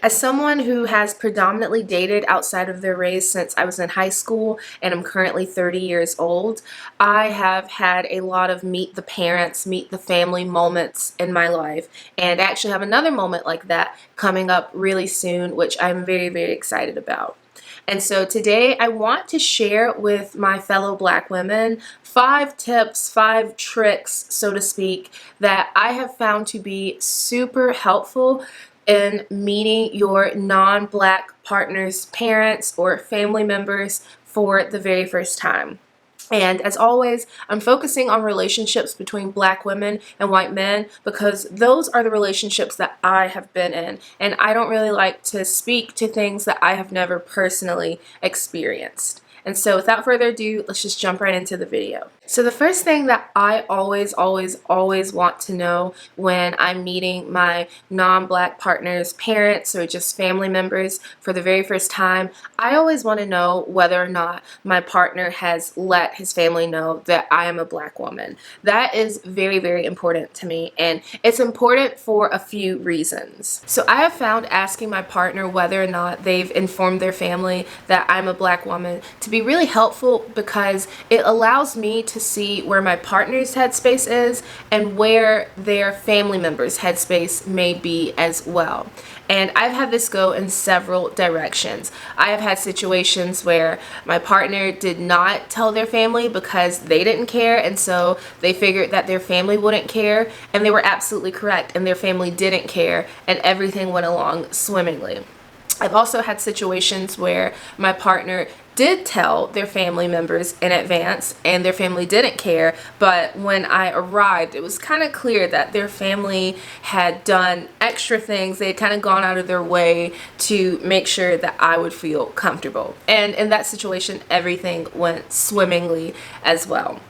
As someone who has predominantly dated outside of their race since I was in high school and I'm currently 30 years old, I have had a lot of meet the parents, meet the family moments in my life, and I actually have another moment like that coming up really soon, which I'm very, very excited about. And so today I want to share with my fellow Black women 5 tips, 5 tricks, so to speak, that I have found to be super helpful in meeting your non-Black partner's parents or family members for the very first time. And as always, I'm focusing on relationships between Black women and white men because those are the relationships that I have been in. And I don't really like to speak to things that I have never personally experienced. And so without further ado, let's just jump right into the video. So the first thing that I always want to know when I'm meeting my non-Black partner's parents or just family members for the very first time, I always want to know whether or not my partner has let his family know that I am a Black woman. That is very, very important to me, and it's important for a few reasons. So I have found asking my partner whether or not they've informed their family that I'm a Black woman to be really helpful because it allows me to see where my partner's headspace is and where their family members' headspace may be as well. And I've had this go in several directions. I have had situations where my partner did not tell their family because they didn't care, and so they figured that their family wouldn't care, and they were absolutely correct, and their family didn't care, and everything went along swimmingly. I've also had situations where my partner did tell their family members in advance and their family didn't care, but when I arrived it was kind of clear that their family had done extra things. They had kind of gone out of their way to make sure that I would feel comfortable, and in that situation everything went swimmingly as well.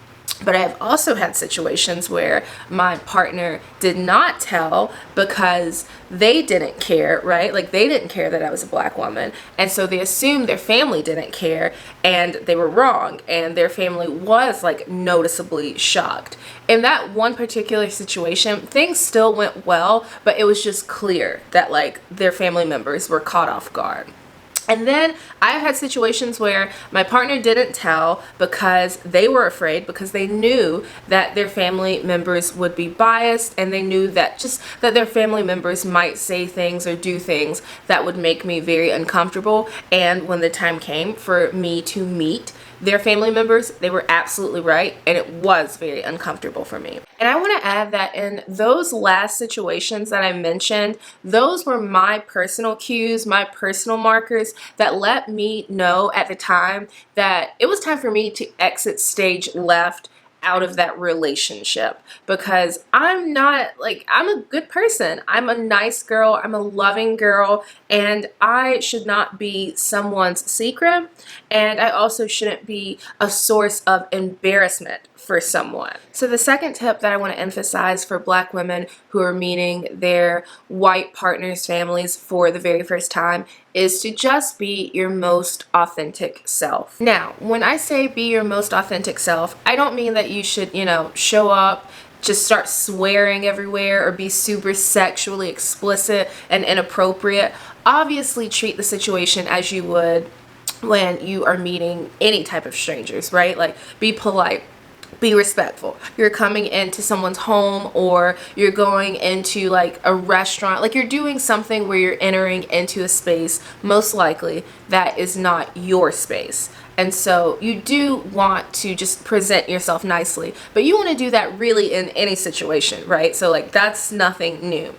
But I have also had situations where my partner did not tell because they didn't care, right? Like they didn't care that I was a Black woman. And so they assumed their family didn't care, and they were wrong. And their family was like noticeably shocked. In that one particular situation, things still went well, but it was just clear that like their family members were caught off guard. And then I've had situations where my partner didn't tell because they were afraid, because they knew that their family members would be biased, and they knew that that their family members might say things or do things that would make me very uncomfortable. And when the time came for me to meet their family members, they were absolutely right, and it was very uncomfortable for me. And I want to add that in those last situations that I mentioned, those were my personal cues, my personal markers that let me know at the time that it was time for me to exit stage left out of that relationship, because I'm a good person. I'm a nice girl. I'm a loving girl, and I should not be someone's secret, and I also shouldn't be a source of embarrassment for someone. So the second tip that I want to emphasize for Black women who are meeting their white partners' families for the very first time is to just be your most authentic self. Now, when I say be your most authentic self, I don't mean that you should, show up, just start swearing everywhere, or be super sexually explicit and inappropriate. Obviously, treat the situation as you would when you are meeting any type of strangers, right? Like, be polite. Be respectful. You're coming into someone's home, or you're going into like a restaurant, like you're doing something where you're entering into a space most likely that is not your space. And so you do want to just present yourself nicely, but you want to do that really in any situation, right? So like that's nothing new.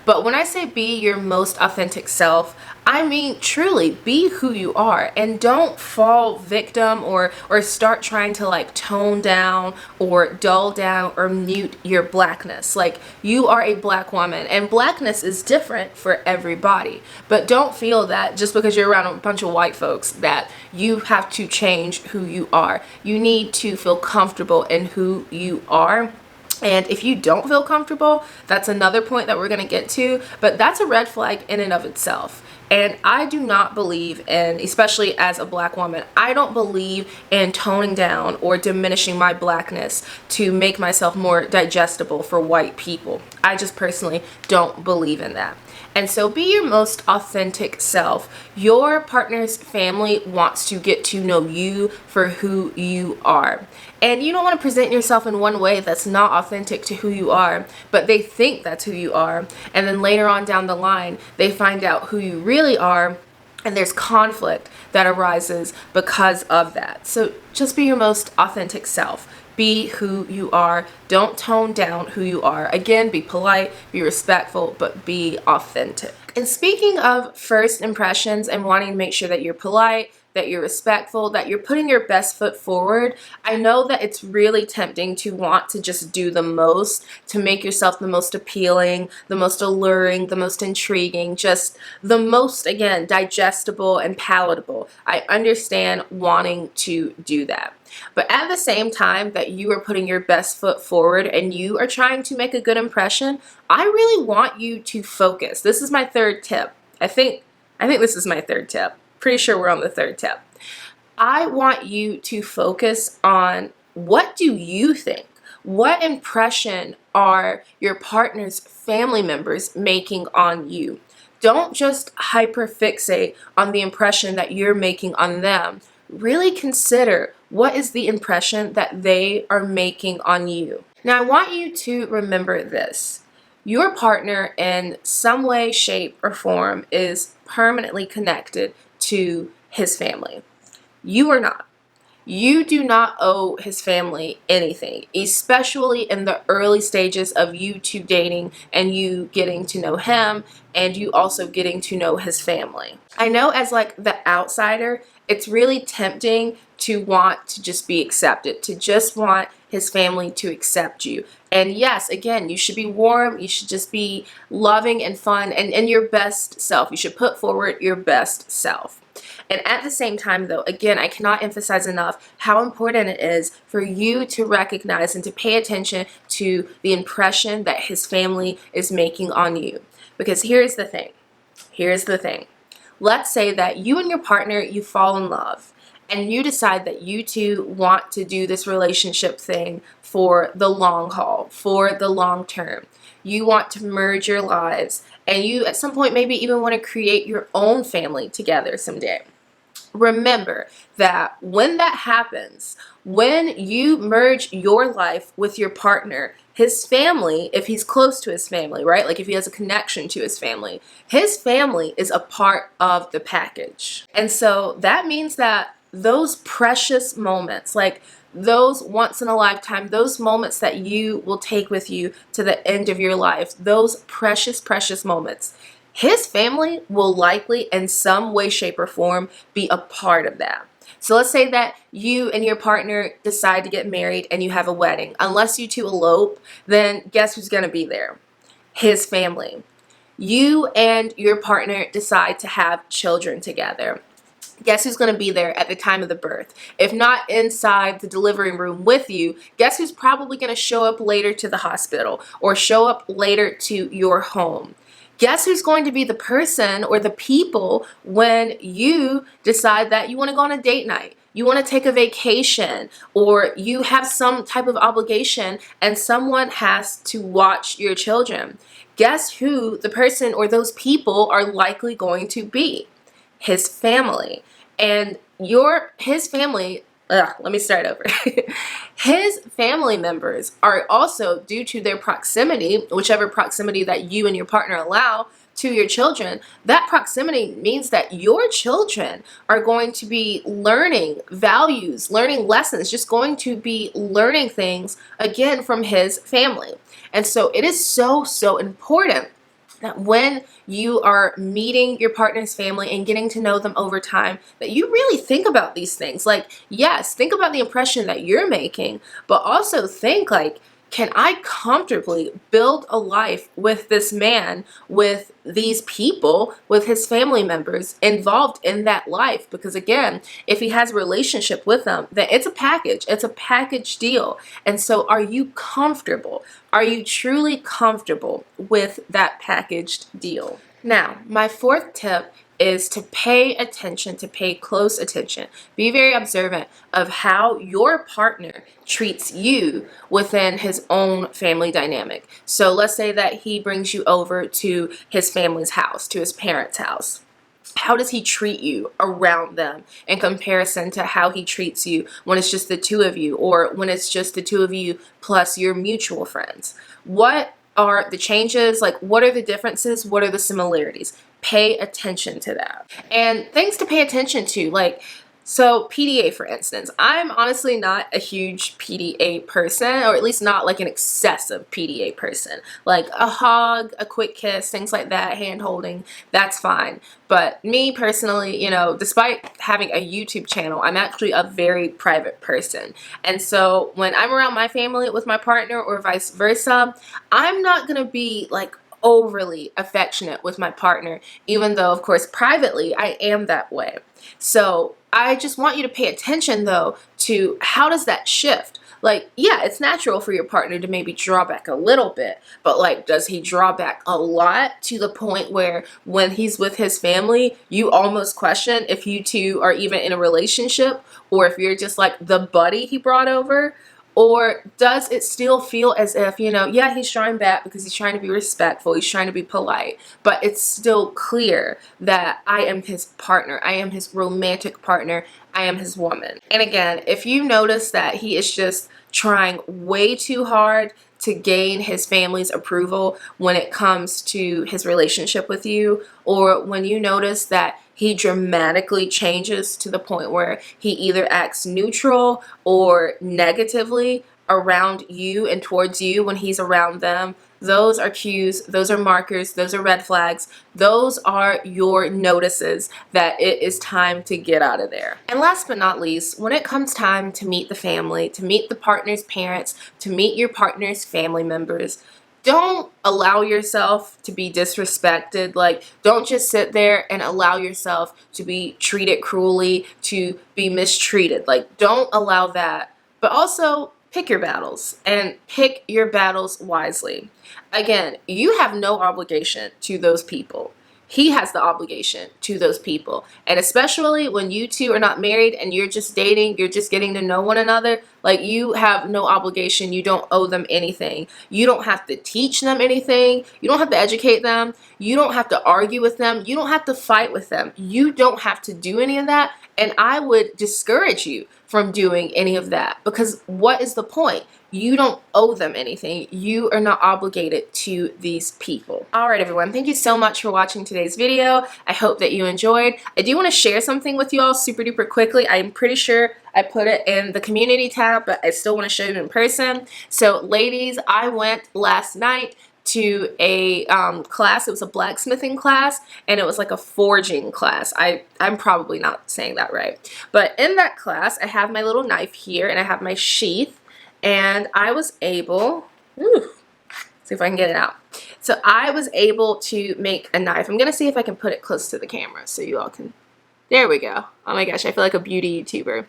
But when I say be your most authentic self, I mean truly be who you are, and don't fall victim or start trying to like tone down or dull down or mute your Blackness. Like, you are a Black woman, and Blackness is different for everybody. But don't feel that just because you're around a bunch of white folks that you have to change who you are. You need to feel comfortable in who you are. And if you don't feel comfortable, that's another point that we're going to get to, but that's a red flag in and of itself. And I do not believe in, especially as a Black woman, I don't believe in toning down or diminishing my Blackness to make myself more digestible for white people. I just personally don't believe in that. And so be your most authentic self. Your partner's family wants to get to know you for who you are. And you don't want to present yourself in one way that's not authentic to who you are, but they think that's who you are. And then later on down the line, they find out who you really are, and there's conflict that arises because of that. So just be your most authentic self. Be who you are. Don't tone down who you are. Again, be polite, be respectful, but be authentic. And speaking of first impressions and wanting to make sure that you're polite, that you're respectful, that you're putting your best foot forward, I know that it's really tempting to want to just do the most, to make yourself the most appealing, the most alluring, the most intriguing, just the most, again, digestible and palatable. I understand wanting to do that. But at the same time that you are putting your best foot forward and you are trying to make a good impression, I really want you to focus. This is my third tip. I think this is my third tip. Pretty sure we're on the third tip. I want you to focus on, what do you think? What impression are your partner's family members making on you? Don't just hyperfixate on the impression that you're making on them. Really consider, what is the impression that they are making on you? Now, I want you to remember this. Your partner in some way, shape, or form is permanently connected to his family. You are not. You do not owe his family anything, especially in the early stages of you two dating and you getting to know him and you also getting to know his family. I know as like the outsider, it's really tempting to want to just be accepted, to just want his family to accept you. And yes, again, you should be warm, you should just be loving and fun and your best self. You should put forward your best self. And at the same time, though, again, I cannot emphasize enough how important it is for you to recognize and to pay attention to the impression that his family is making on you. Because here's the thing. Here's the thing. Let's say that you and your partner, you fall in love and you decide that you two want to do this relationship thing for the long haul, for the long term. You want to merge your lives and you at some point maybe even want to create your own family together someday. Remember that when that happens, when you merge your life with your partner, his family, if he's close to his family, right? Like if he has a connection to his family is a part of the package. And so that means that those precious moments, like those once in a lifetime, those moments that you will take with you to the end of your life, those precious, precious moments, his family will likely in some way, shape, or form be a part of that. So let's say that you and your partner decide to get married and you have a wedding. Unless you two elope, then guess who's going to be there? His family. You and your partner decide to have children together. Guess who's going to be there at the time of the birth? If not inside the delivery room with you, guess who's probably going to show up later to the hospital or show up later to your home? Guess who's going to be the person or the people when you decide that you want to go on a date night, you want to take a vacation, or you have some type of obligation and someone has to watch your children? Guess who the person or those people are likely going to be? His family. And his family, let me start over. His family members are also, due to their proximity, whichever proximity that you and your partner allow to your children, that proximity means that your children are going to be learning values, learning lessons, just going to be learning things again from his family. And so it is so, so important that when you are meeting your partner's family and getting to know them over time, that you really think about these things. Like, yes, think about the impression that you're making, but also think like, can I comfortably build a life with this man, with these people, with his family members involved in that life? Because again, if he has a relationship with them, then it's a package. It's a package deal. And so are you comfortable? Are you truly comfortable with that packaged deal? Now, my fourth tip is to pay attention, to pay close attention. Be very observant of how your partner treats you within his own family dynamic. So let's say that he brings you over to his family's house, to his parents' house. How does he treat you around them in comparison to how he treats you when it's just the two of you, or when it's just the two of you plus your mutual friends? What are the changes? Like, what are the differences? What are the similarities? Pay attention to that. And things to pay attention to, like, so PDA, for instance, I'm honestly not a huge PDA person, or at least not like an excessive PDA person. Like a hug, a quick kiss, things like that, hand holding, that's fine. But me personally, you know, despite having a YouTube channel, I'm actually a very private person. And so when I'm around my family with my partner or vice versa, I'm not gonna be like overly affectionate with my partner, even though of course privately I am that way. So I just want you to pay attention though to how does that shift? Like, yeah, it's natural for your partner to maybe draw back a little bit, but like, does he draw back a lot to the point where when he's with his family, you almost question if you two are even in a relationship, or if you're just like the buddy he brought over? Or does it still feel as if, you know, yeah, he's trying back because he's trying to be respectful, he's trying to be polite, but it's still clear that I am his partner, I am his romantic partner, I am his woman. And again, if you notice that he is just trying way too hard to gain his family's approval when it comes to his relationship with you, or when you notice that he dramatically changes to the point where he either acts neutral or negatively around you and towards you when he's around them, those are cues, those are markers, those are red flags, those are your notices that it is time to get out of there. And last but not least, when it comes time to meet the family, to meet the partner's parents, to meet your partner's family members, don't allow yourself to be disrespected. Like, don't just sit there and allow yourself to be treated cruelly, to be mistreated. Like, don't allow that. But also, pick your battles, and pick your battles wisely. Again, you have no obligation to those people. He has the obligation to those people. And especially when you two are not married and you're just dating, you're just getting to know one another, like, you have no obligation. You don't owe them anything. You don't have to teach them anything. You don't have to educate them. You don't have to argue with them. You don't have to fight with them. You don't have to do any of that. And I would discourage you from doing any of that, because what is the point? You don't owe them anything. You are not obligated to these people. All right, everyone. Thank you so much for watching today's video. I hope that you enjoyed. I do want to share something with you all super duper quickly. I'm pretty sure I put it in the community tab, but I still want to show you in person. So ladies, I went last night to a class. It was a blacksmithing class, and it was like a forging class. I'm probably not saying that right. But in that class, I have my little knife here, and I have my sheath, and I was able, see if I can get it out. So I was able to make a knife. I'm going to see if I can put it close to the camera so you all can, there we go. Oh my gosh, I feel like a beauty YouTuber.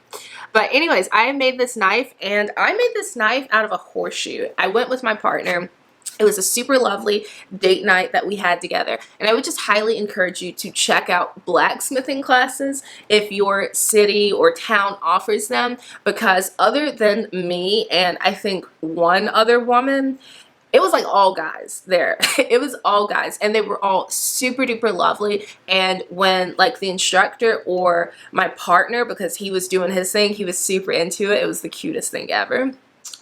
But anyways, I made this knife, and I made this knife out of a horseshoe. I went with my partner. It was a super lovely date night that we had together, and I would just highly encourage you to check out blacksmithing classes if your city or town offers them, because other than me and I think one other woman, it was like all guys there. It was all guys, and they were all super duper lovely. And when like the instructor or my partner, because he was doing his thing, he was super into it. It was the cutest thing ever.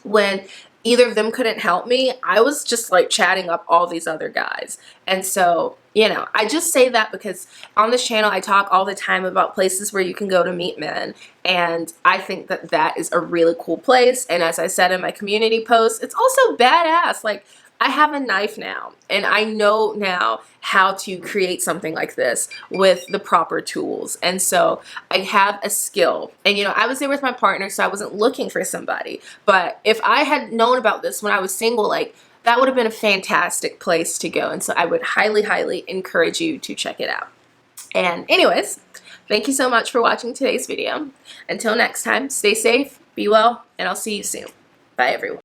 When either of them couldn't help me, I was just like chatting up all these other guys. And so, you know, I just say that because on this channel I talk all the time about places where you can go to meet men, and I think that that is a really cool place. And as I said in my community post, it's also badass. Like, I have a knife now, and I know now how to create something like this with the proper tools. And so I have a skill. And, you know, I was there with my partner, so I wasn't looking for somebody. But if I had known about this when I was single, like, that would have been a fantastic place to go. And so I would highly, highly encourage you to check it out. And anyways, thank you so much for watching today's video. Until next time, stay safe, be well, and I'll see you soon. Bye, everyone.